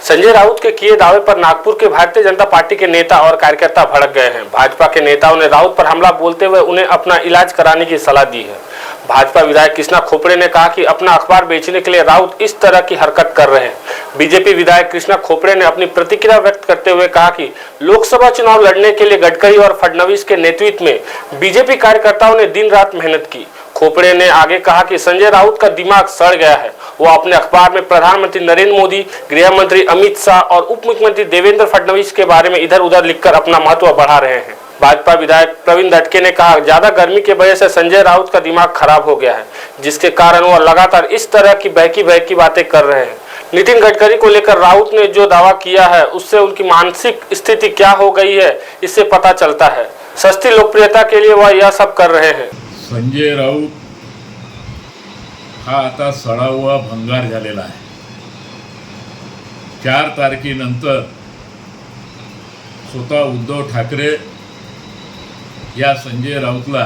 संजय राउत के किए दावे पर नागपुर के भारतीय जनता पार्टी के नेता और कार्यकर्ता भड़क गए हैं। भाजपा के नेताओं ने राउत पर हमला बोलते हुए उन्हें अपना इलाज कराने की सलाह दी है। भाजपा विधायक कृष्णा खोपड़े ने कहा कि अपना अखबार बेचने के लिए राउत इस तरह की हरकत कर रहे हैं। बीजेपी विधायक कृष्णा खोपड़े ने अपनी प्रतिक्रिया व्यक्त करते हुए कहा कि लोकसभा चुनाव लड़ने के लिए गडकरी और फडणवीस के नेतृत्व में बीजेपी कार्यकर्ताओं ने दिन रात मेहनत की। खोपड़े ने आगे कहा कि संजय राउत का दिमाग सड़ गया है। वो अपने अखबार में प्रधानमंत्री नरेंद्र मोदी, गृह मंत्री अमित शाह और उप मुख्यमंत्री देवेंद्र फडणवीस के बारे में इधर उधर लिखकर अपना महत्व बढ़ा रहे हैं। भाजपा विधायक प्रवीण दटके ने कहा, ज्यादा गर्मी की वजह से संजय राउत का दिमाग खराब हो गया है, जिसके कारण वो लगातार इस तरह की बहकी बातें कर रहे हैं। नितिन गडकरी को लेकर राउत ने जो दावा किया है उससे उनकी मानसिक स्थिति क्या हो गई है इससे पता चलता है। सस्ती लोकप्रियता के लिए वह यह सब कर रहे हैं। संजय राउत हा आता सडावा भंगार झालेला आहे। 4 तारखेनंतर स्वतः उद्धव ठाकरे या संजय राऊतला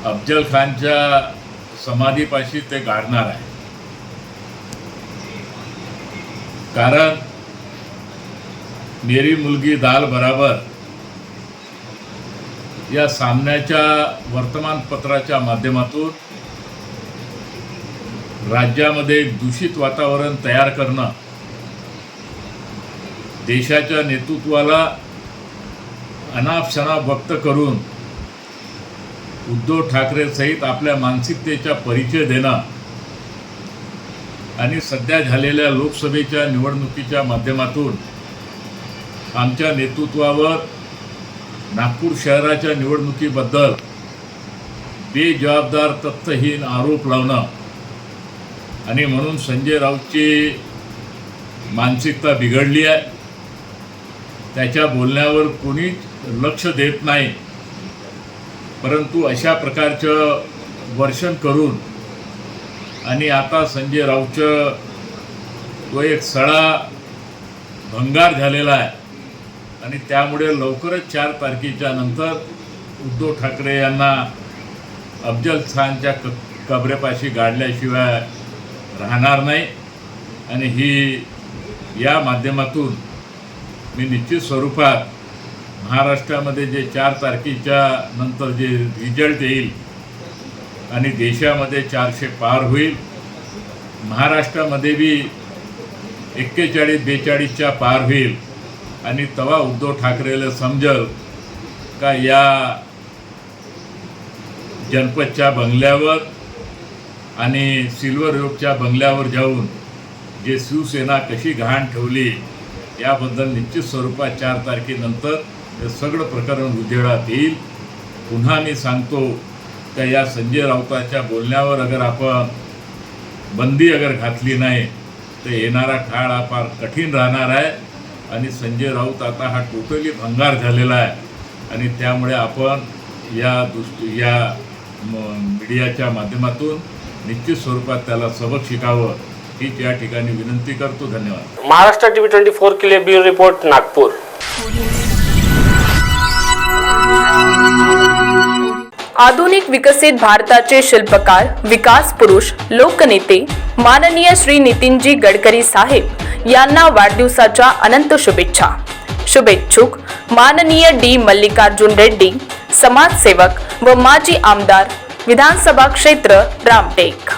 अफजल खानच्या समाधीपाशी ते गाडणार आहे। कारण मेरी मुलगी दाल बराबर या सामन्याच्या वर्तमानपत्राच्या माध्यमातून राज्यामध्ये दूषित वातावरण तयार करणं, देशाच्या नेतृत्वाला अनाप-शनाप वक्त करून उद्धव ठाकरे सहित आपल्या मानसिकतेचा परिचय देणं आणि सध्या झालेल्या लोकसभेच्या निवडणुकीच्या माध्यमातून आमच्या नेतृत्वावर नागपूर शहराच्या निवडणुकीबद्दल बेजबाबदार तथ्यहीन आरोप लावणं आणि म्हणून संजय राऊतची मानसिकता बिघडली आहे। त्याच्या बोलण्यावर कोणी लक्ष देत नाही, परंतु अशा प्रकारचं वर्षण करून आणि आता संजय राऊतचं तो एक सडा भंगार झालेला आहे आणि त्यामुळे लवकरच 4 तारखेच्या नंतर उद्धव ठाकरे यांना अफजल खानच्या कबरेपाशी गाडल्याशिवाय राहणार नाही। आणि ही या माध्यमातून मी निश्चित स्वरूपात महाराष्ट्रामध्ये जे 4 तारखेच्या नंतर जे रिझल्ट येईल आणि देशामध्ये 400 पार होईल, महाराष्ट्रामध्ये बी 41-42च्या पार होईल आणि तेव्हा उद्धव ठाकरेला समजेल का या जनपदच्या बंगल्यावर आणि सिल्वर योगच्या बंगल्यावर जाऊन जे शिवसेना कशी घाण ठेवली याबद्दल निश्चित स्वरूपात 4 तारखेनंतर हे सगळं प्रकरण उजेडात येईल। पुन्हा मी सांगतो की या संजय राऊताच्या बोलण्यावर अगर आपण बंदी अगर घातली नाही तर येणारा काळ हा फार कठीण राहणार आहे आणि संजय राऊत आता हा टोटली भंगार झालेला आहे आणि त्यामुळे आपण या मीडियाच्या माध्यमातून निश्चित स्वरूपात त्याला सबक शिकावं हीच या ठिकाणी विनंती करतो। धन्यवाद। महाराष्ट्र टीवी 24 के लिए ब्यूरो रिपोर्ट नागपुर। आधुनिक विकसित भारताचे शिल्पकार, विकास पुरुष, लोकनेते माननीय श्री नितीनजी गडकरी साहेब यांना वाढदिवसाच्या अनंत शुभेच्छा। शुभेच्छुक माननीय डी मल्लिकार्जुन रेड्डी, समाजसेवक व माजी आमदार, विधानसभा क्षेत्र रामटेक।